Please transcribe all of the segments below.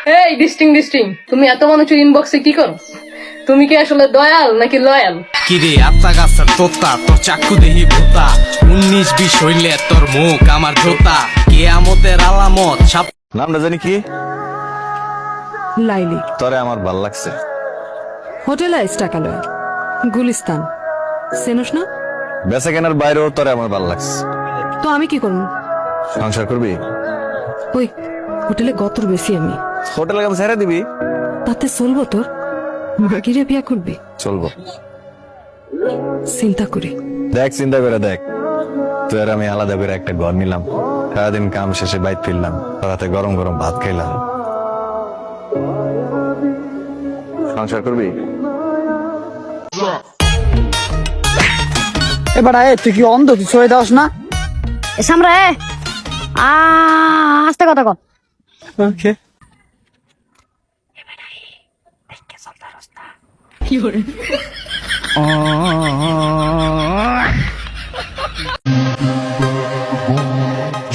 এই ডিস্টিং তুমি এত মানুষের ইনবক্সে কি করো? তুমি কি আসলে দয়াল নাকি লয়াল? কিরে আত্মা গাছের তোতা তোর চাকু দেহি ভোতা 19-20 হইলে তোর মুখ আমার ধোতা কিয়ামতের আলামত সাপ। নামটা জানি কি? লাইলি। তরে আমার ভাল লাগছে। হোটেল টাকালয় গুলিস্তান চেনস না? বেচা কেনার বাইরেও তরে আমার ভাল লাগছে। তো আমি কি করবো? সংসার করবি? ওই হোটেলে গতর বেশি আমি। হোটেলের কাম ছেড়ে দিবি? তাতে চলবো তোর? মাগিরে বিয়া করবি? চলবো। চিন্তা করে দেখ, চিন্তা করে দেখ, তুই আর আমি আলাদা করে একটা ঘর নিলাম, সারাদিন কাম শেষে বাইর ফিরলাম, রাতে গরম গরম ভাত খাইলাম। সংসার করবি? এবার তুই কি অন্ধ? তুই ছড়ে দাস না? সামরা আস্তে কথা কর। ওকে।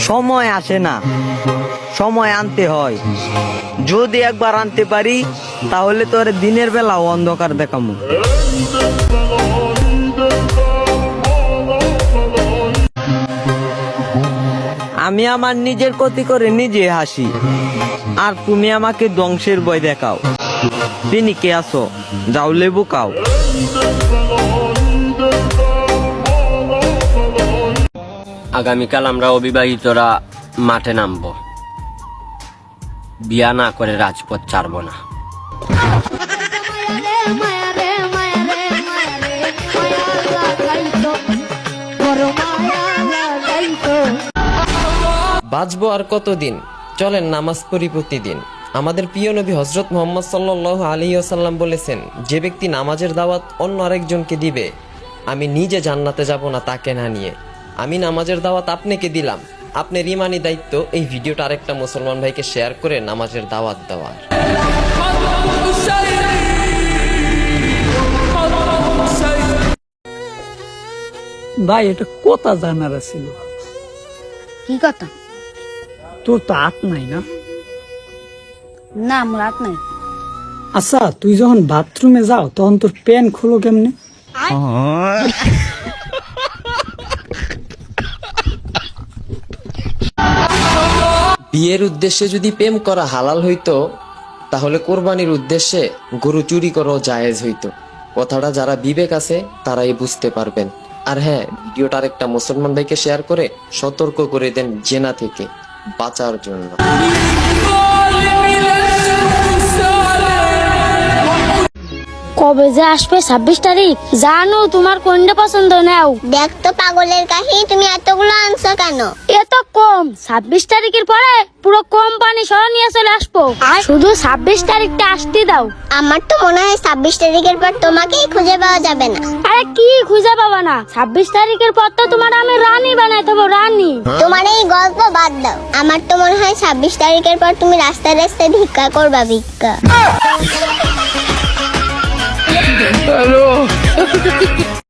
সময় আসে না, সময় আনতে হয়। যদি একবার আনতে পারি তাহলে তোর দিনের বেলাও অন্ধকার দেখামু। আমি আমার নিজের ক্ষতি করে নিজে হাসি, আর তুমি আমাকে ধ্বংসের ভয় দেখাও। তিনি কে আসো, যাও লেবু খাও। আগামীকাল আমরা অবিবাহিতরা মাঠে নামবো। বিয়া না করে রাজপথ ছাড়বো না। বাঁচবো আর কতদিন, চলেন নামাজ পড়ি প্রতিদিন। আমাদের প্রিয় নবী হযরত মুহাম্মদ সাল্লাল্লাহু আলাইহি ওয়াসাল্লাম বলেছেন, যে ব্যক্তি নামাজের দাওয়াত অন্য আরেকজনকে দিবে, আমি নিজে জান্নাতে যাব না তাকে না নিয়ে। আমি নামাজের দাওয়াত আপনাকে দিলাম, আপনার ইমানি দায়িত্ব এই ভিডিওটা আরেকটা মুসলমান ভাইকে শেয়ার করে নামাজের দাওয়াত দেওয়ার। ভাই এটা কথা জানার ছিল। কি কথা? তোর তো হাত নাই না? না আমার রাত নাই। আচ্ছা, তুই যখন বাথরুমে যাও তখন তোর প্যান খোলো কেমনে? বিয়ের উদ্দেশ্যে যদি প্রেম করা হালাল হইতো, তাহলে কোরবানির উদ্দেশ্যে গরু চুরি করাও জায়েজ হইতো। কথাটা যারা বিবেক আছে তারাই বুঝতে পারবেন। আর হ্যাঁ, ভিডিওটা আরেকটা মুসলমান ভাইকে শেয়ার করে সতর্ক করে দেন জেনা থেকে বাঁচার জন্য। কবে যে আসবে 26 তারিখ? জানো তোমার কোনটা পছন্দ নাও? দেখ তো পাগলের কাহিনী, তুমি এতগুলো আনছো কেন? এত কম? 26 তারিখের পরে পুরো কোম্পানি সহ নিয়ে চলে আসবো। শুধু 26 তারিখটা আসতে দাও। আমার তো মনে হয় 26 তারিখের পর তোমাকেই খুঁজে পাওয়া যাবে না। আরে কি খুঁজে পাবা না? 26 তারিখের পর তো তোমার আমি রানী বানাই দেবো, রানী। তোমার এই গল্প বাদ দাও। আমার তো মনে হয় 26 তারিখের পর তুমি রাস্তায় রাস্তায় ভিক্ষা করবা, ভিক্ষা।